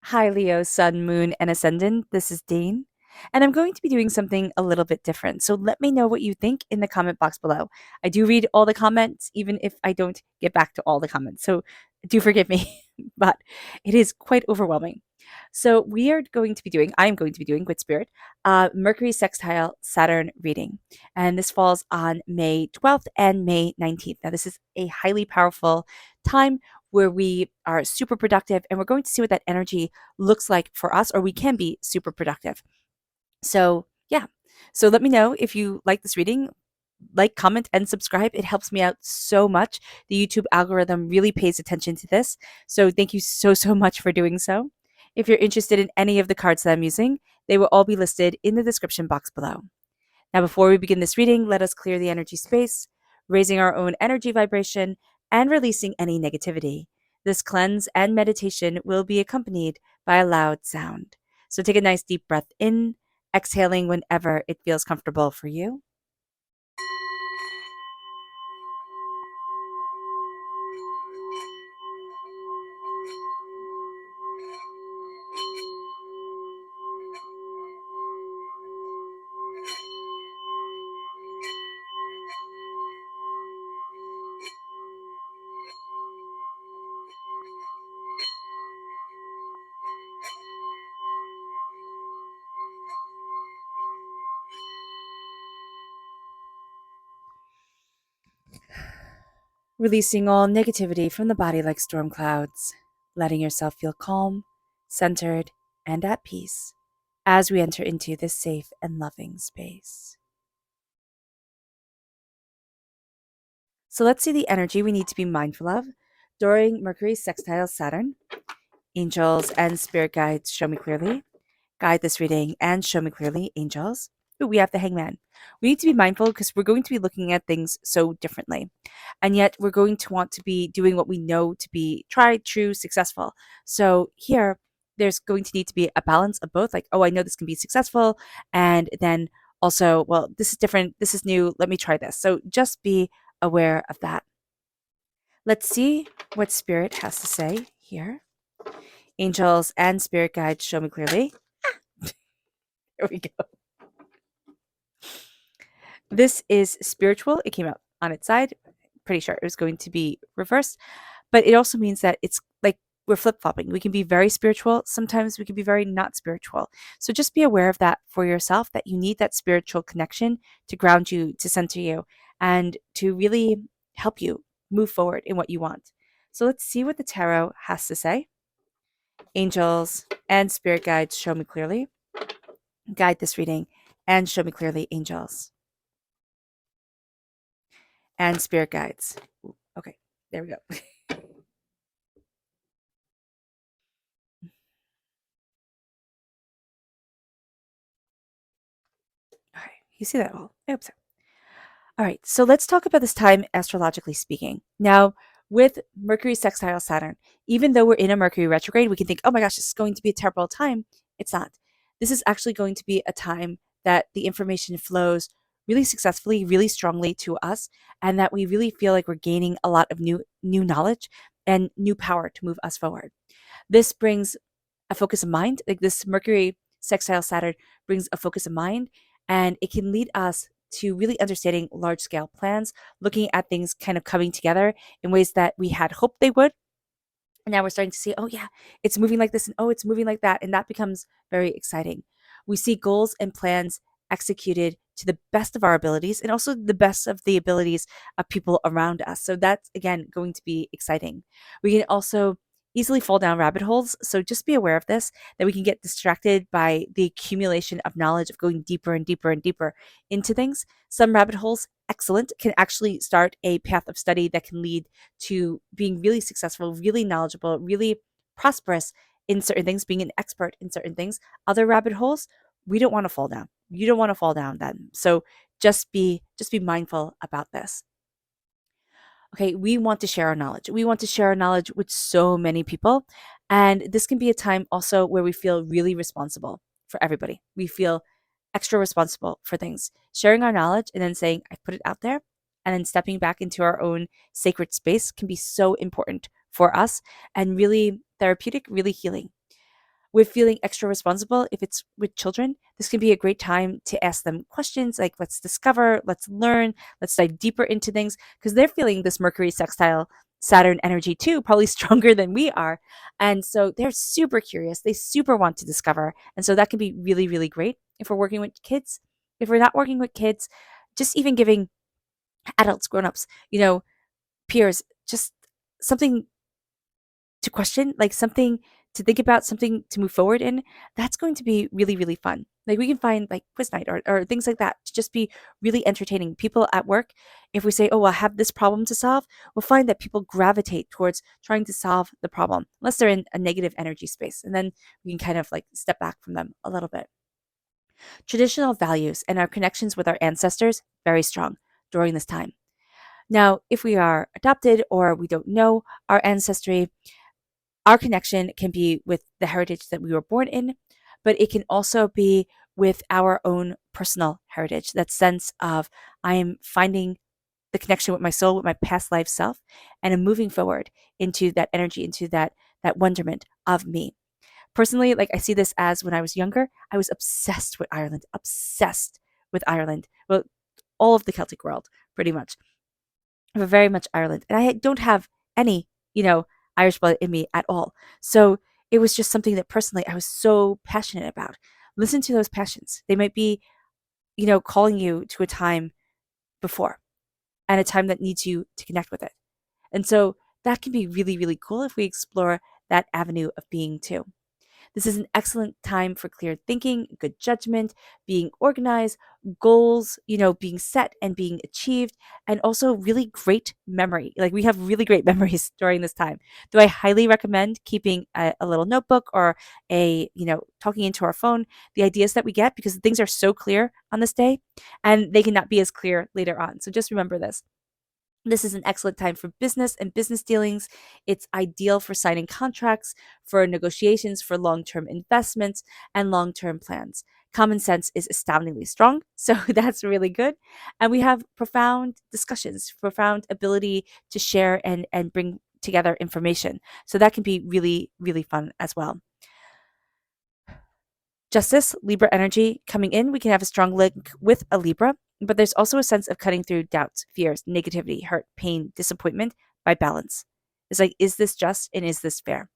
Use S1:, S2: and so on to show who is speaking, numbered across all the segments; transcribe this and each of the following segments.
S1: Hi, Leo, Sun, Moon, and Ascendant. This is Dane, and I'm going to be doing something a little bit different. So let me know what you think in the comment box below. I do read all the comments, even if I don't get back to all the comments. So do forgive me, but it is quite overwhelming. So I'm going to be doing with Spirit, Mercury sextile Saturn reading, and this falls on May 12th and May 19th. Now, this is a highly powerful time where we are super productive, and we're going to see what that energy looks like for us, or we can be super productive. So, yeah. So let me know if you like this reading. Like, comment, and subscribe. It helps me out so much. The YouTube algorithm really pays attention to this. So, thank you so much for doing so. If you're interested in any of the cards that I'm using, they will all be listed in the description box below. Now, before we begin this reading, let us clear the energy space, raising our own energy vibration and releasing any negativity. This cleanse and meditation will be accompanied by a loud sound. So take a nice deep breath in, exhaling whenever it feels comfortable for you. Releasing all negativity from the body like storm clouds, letting yourself feel calm, centered, and at peace as we enter into this safe and loving space. So let's see the energy we need to be mindful of during Mercury sextile Saturn. Angels and spirit guides, show me clearly. Guide this reading and show me clearly, angels. Ooh, we have the hangman. We need to be mindful because we're going to be looking at things so differently. And yet we're going to want to be doing what we know to be tried, true, successful. So here, there's going to need to be a balance of both. Like, oh, I know this can be successful. And then also, well, this is different. This is new. Let me try this. So just be aware of that. Let's see what spirit has to say here. Angels and spirit guides, show me clearly. There we go. This is spiritual. It came out on its side. Pretty sure it was going to be reversed, but it also means that it's like we're flip flopping. We can be very spiritual. Sometimes we can be very not spiritual. So just be aware of that for yourself, that you need that spiritual connection to ground you, to center you, and to really help you move forward in what you want. So let's see what the tarot has to say. Angels and spirit guides, show me clearly. Guide this reading and show me clearly, angels and spirit guides. Okay, there we go. All right, you see that all? I hope so. All right, so let's talk about this time astrologically speaking. Now, with Mercury sextile Saturn, even though we're in a Mercury retrograde, we can think, oh my gosh, this is going to be a terrible time. It's not. This is actually going to be a time that the information flows really successfully, really strongly to us, and that we really feel like we're gaining a lot of new knowledge and new power to move us forward. This brings a focus of mind. Like this Mercury sextile Saturn brings a focus of mind, and it can lead us to really understanding large scale plans, looking at things kind of coming together in ways that we had hoped they would. And now we're starting to see, oh, yeah, it's moving like this, and oh, it's moving like that. And that becomes very exciting. We see goals and plans executed to the best of our abilities and also the best of the abilities of people around us. So that's, again, going to be exciting. We can also easily fall down rabbit holes. So just be aware of this, that we can get distracted by the accumulation of knowledge of going deeper and deeper and deeper into things. Some rabbit holes, excellent, can actually start a path of study that can lead to being really successful, really knowledgeable, really prosperous in certain things, being an expert in certain things. Other rabbit holes, we don't want to fall down. You don't want to fall down then. So just be mindful about this. Okay, we want to share our knowledge. We want to share our knowledge with so many people. And this can be a time also where we feel really responsible for everybody. We feel extra responsible for things. Sharing our knowledge and then saying, I put it out there, and then stepping back into our own sacred space can be so important for us and really therapeutic, really healing. With feeling extra responsible, if it's with children, this can be a great time to ask them questions like, let's discover, let's learn, let's dive deeper into things, because they're feeling this Mercury sextile Saturn energy too, probably stronger than we are. And so they're super curious. They super want to discover. And so that can be really, really great if we're working with kids. If we're not working with kids, just even giving adults, grown-ups, peers, just something to question, like something to think about, something to move forward in, that's going to be really, really fun. Like we can find like quiz night or things like that to just be really entertaining. People at work, if we say, oh, I have this problem to solve, we'll find that people gravitate towards trying to solve the problem, unless they're in a negative energy space. And then we can kind of like step back from them a little bit. Traditional values and our connections with our ancestors, very strong during this time. Now, if we are adopted or we don't know our ancestry, our connection can be with the heritage that we were born in, but it can also be with our own personal heritage. That sense of I am finding the connection with my soul, with my past life self, and I'm moving forward into that energy, into that wonderment of me. Personally, like I see this as when I was younger, I was obsessed with Ireland. Well, all of the Celtic world, pretty much, but very much Ireland. And I don't have any, Irish blood in me at all. So it was just something that personally I was so passionate about. Listen to those passions. They might be, calling you to a time before and a time that needs you to connect with it. And so that can be really, really cool if we explore that avenue of being too. This is an excellent time for clear thinking, good judgment, being organized, goals, being set and being achieved, and also really great memory. Like we have really great memories during this time. Do I highly recommend keeping a little notebook or talking into our phone, the ideas that we get, because things are so clear on this day and they cannot be as clear later on. So just remember this. This is an excellent time for business and business dealings. It's ideal for signing contracts, for negotiations, for long term investments, and long term plans. Common sense is astoundingly strong, so that's really good. And we have profound discussions, profound ability to share and bring together information. So that can be really, really fun as well. Justice, Libra energy coming in, we can have a strong link with a Libra, but there's also a sense of cutting through doubts, fears, negativity, hurt, pain, disappointment by balance. It's like, is this just and is this fair?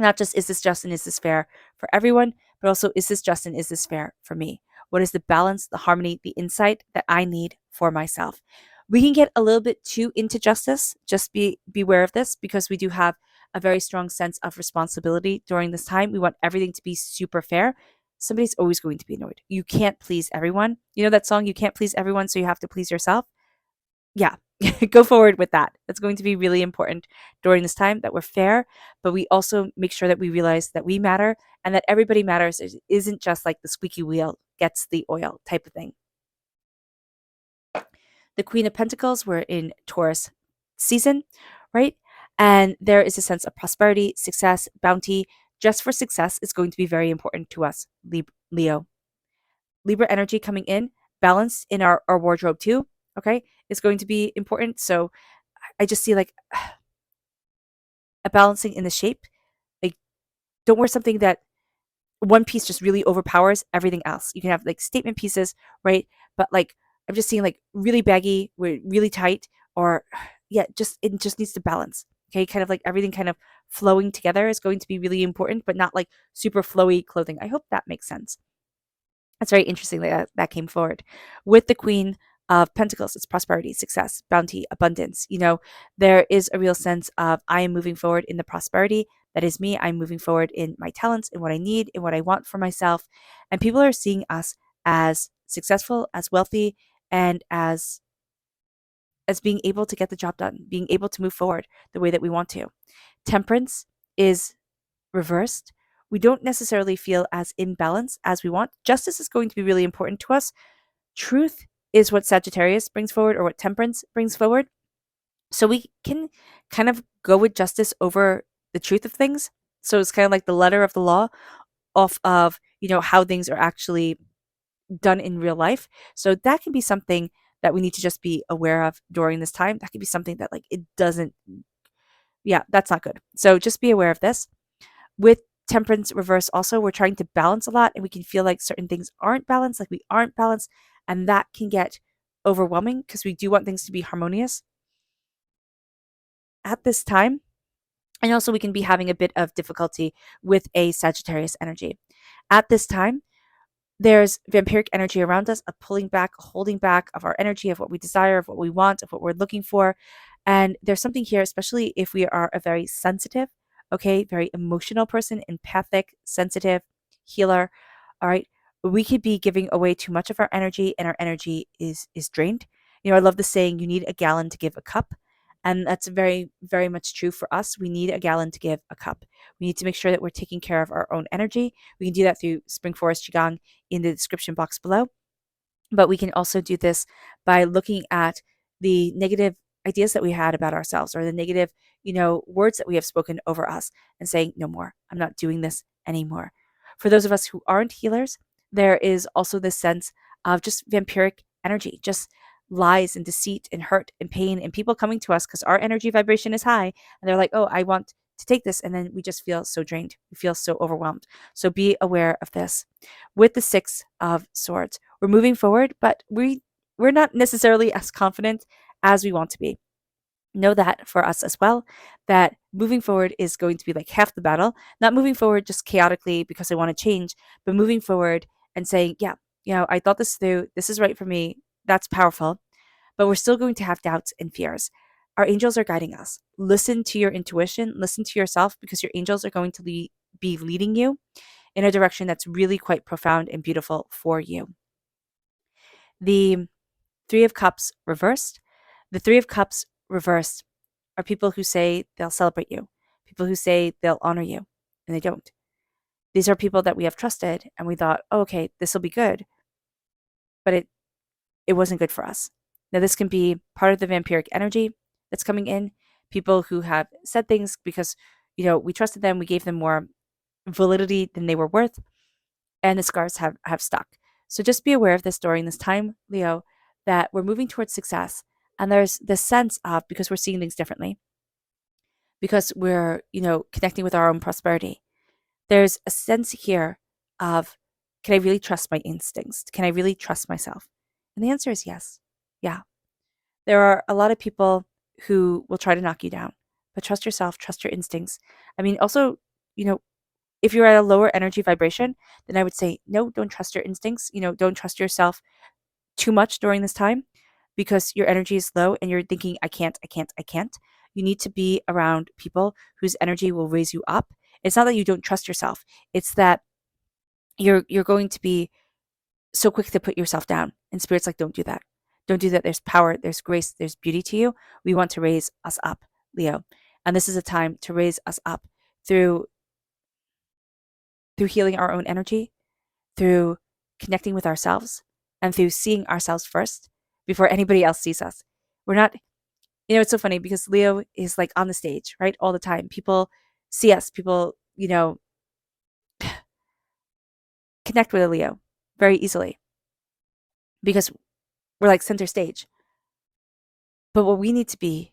S1: Not just is this just and is this fair for everyone, but also is this just and is this fair for me? What is the balance, the harmony, the insight that I need for myself? We can get a little bit too into justice. Just beware of this, because we do have a very strong sense of responsibility during this time. We want everything to be super fair. Somebody's always going to be annoyed. You can't please everyone. You know that song, You Can't Please Everyone, so you have to please yourself? Yeah, go forward with that. That's going to be really important during this time, that we're fair, but we also make sure that we realize that we matter and that everybody matters. It isn't just like the squeaky wheel gets the oil type of thing. The Queen of Pentacles, we're in Taurus season, right? And there is a sense of prosperity, success, bounty. Just for success is going to be very important to us, Leo. Libra energy coming in, balance in our wardrobe too, okay, is going to be important. So I just see like a balancing in the shape. Like, don't wear something that one piece just really overpowers everything else. You can have like statement pieces, right? But like I'm just seeing like really baggy, really tight, or yeah, it just needs to balance. Okay, kind of like everything kind of flowing together is going to be really important, but not like super flowy clothing. I hope that makes sense. That's very interesting that came forward. With the Queen of Pentacles, it's prosperity, success, bounty, abundance. There is a real sense of I am moving forward in the prosperity. That is me. I'm moving forward in my talents, in what I need, in what I want for myself. And people are seeing us as successful, as wealthy, and as being able to get the job done, being able to move forward the way that we want to. Temperance is reversed. We don't necessarily feel as in balance as we want. Justice is going to be really important to us. Truth is what Sagittarius brings forward, or what Temperance brings forward. So we can kind of go with justice over the truth of things. So it's kind of like the letter of the law off of, how things are actually done in real life. So that can be something that we need to just be aware of during this time. That could be something that like it doesn't, yeah, that's not good. So just be aware of this. With Temperance reverse also, we're trying to balance a lot and we can feel like certain things aren't balanced, like we aren't balanced, and that can get overwhelming because we do want things to be harmonious at this time. And also, we can be having a bit of difficulty with a Sagittarius energy. At this time, there's vampiric energy around us, a pulling back, a holding back of our energy, of what we desire, of what we want, of what we're looking for. And there's something here, especially if we are a very sensitive, okay, very emotional person, empathic, sensitive, healer. All right. We could be giving away too much of our energy and our energy is drained. I love the saying, you need a gallon to give a cup. And that's very, very much true for us. We need a gallon to give a cup. We need to make sure that we're taking care of our own energy. We can do that through Spring Forest Qigong in the description box below. But we can also do this by looking at the negative ideas that we had about ourselves, or the negative, words that we have spoken over us, and saying, no more. I'm not doing this anymore. For those of us who aren't healers, there is also this sense of just vampiric energy, just lies and deceit and hurt and pain, and people coming to us because our energy vibration is high, and they're like, oh, I want to take this, and then we just feel so drained. We feel so overwhelmed. So be aware of this. With the Six of Swords, we're moving forward, but we're not necessarily as confident as we want to be. Know that for us as well, that moving forward is going to be like half the battle. Not moving forward just chaotically because I want to change, but moving forward and saying, yeah, I thought this through. This is right for me. That's powerful. But we're still going to have doubts and fears. Our angels are guiding us. Listen to your intuition, listen to yourself, because your angels are going to be leading you in a direction that's really quite profound and beautiful for you. The Three of Cups reversed. The Three of Cups reversed are people who say they'll celebrate you, people who say they'll honor you, and they don't. These are people that we have trusted and we thought, oh, okay, this will be good, but it wasn't good for us. Now, this can be part of the vampiric energy that's coming in. People who have said things because, we trusted them, we gave them more validity than they were worth, and the scars have stuck. So just be aware of this during this time, Leo, that we're moving towards success. And there's this sense of, because we're seeing things differently, because we're, connecting with our own prosperity, there's a sense here of, can I really trust my instincts? Can I really trust myself? And the answer is yes. Yeah. There are a lot of people who will try to knock you down, but trust yourself, trust your instincts. I mean, also, if you're at a lower energy vibration, then I would say, no, don't trust your instincts. Don't trust yourself too much during this time because your energy is low and you're thinking, I can't, I can't, I can't. You need to be around people whose energy will raise you up. It's not that you don't trust yourself. It's that you're going to be so quick to put yourself down. And Spirit's like, don't do that. Don't do that. There's power, there's grace, there's beauty to you. We want to raise us up, Leo. And this is a time to raise us up through healing our own energy, through connecting with ourselves, and through seeing ourselves first before anybody else sees us. We're not, it's so funny because Leo is like on the stage, right? All the time. People see us, people, connect with a Leo very easily because we're like center stage. But what we need to be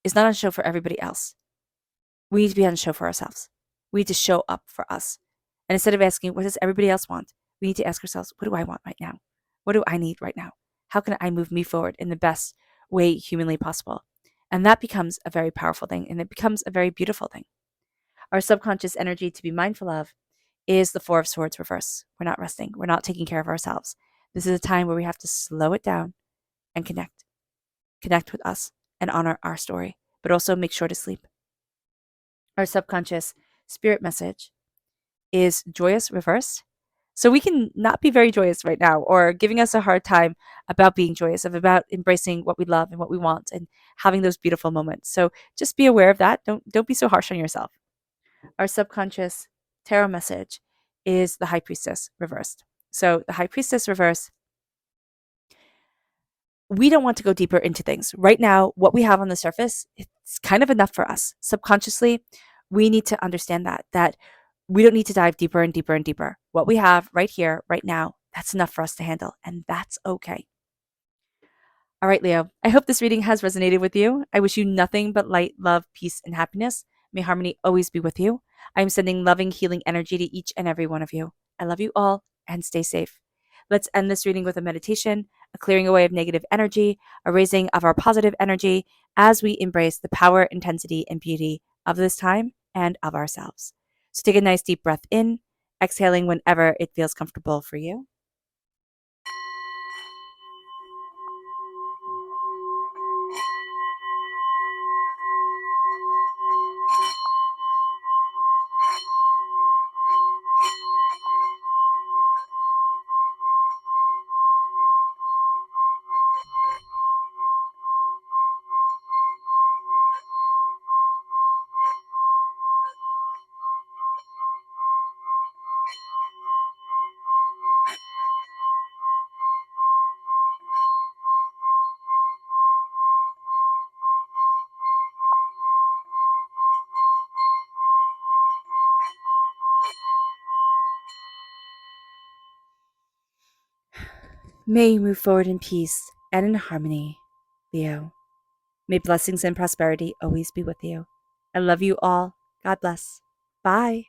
S1: is not on show for everybody else. We need to be on show for ourselves. We need to show up for us. And instead of asking, what does everybody else want? We need to ask ourselves, what do I want right now? What do I need right now? How can I move me forward in the best way humanly possible? And that becomes a very powerful thing, and it becomes a very beautiful thing. Our subconscious energy to be mindful of is the Four of Swords reverse. We're not resting. We're not taking care of ourselves. This is a time where we have to slow it down and connect. Connect with us and honor our story, but also make sure to sleep. Our subconscious spirit message is joyous reversed. So we can not be very joyous right now, or giving us a hard time about being joyous, about embracing what we love and what we want and having those beautiful moments. So just be aware of that. Don't be so harsh on yourself. Our subconscious tarot message is the High Priestess reversed. So the High Priestess reverse, we don't want to go deeper into things. Right now, what we have on the surface, it's kind of enough for us. Subconsciously, we need to understand that we don't need to dive deeper and deeper and deeper. What we have right here, right now, that's enough for us to handle, and that's okay. All right, Leo, I hope this reading has resonated with you. I wish you nothing but light, love, peace, and happiness. May harmony always be with you. I'm sending loving, healing energy to each and every one of you. I love you all and stay safe. Let's end this reading with a meditation, a clearing away of negative energy, a raising of our positive energy as we embrace the power, intensity, and beauty of this time and of ourselves. So take a nice deep breath in, exhaling whenever it feels comfortable for you. May you move forward in peace and in harmony, Leo. May blessings and prosperity always be with you. I love you all. God bless. Bye.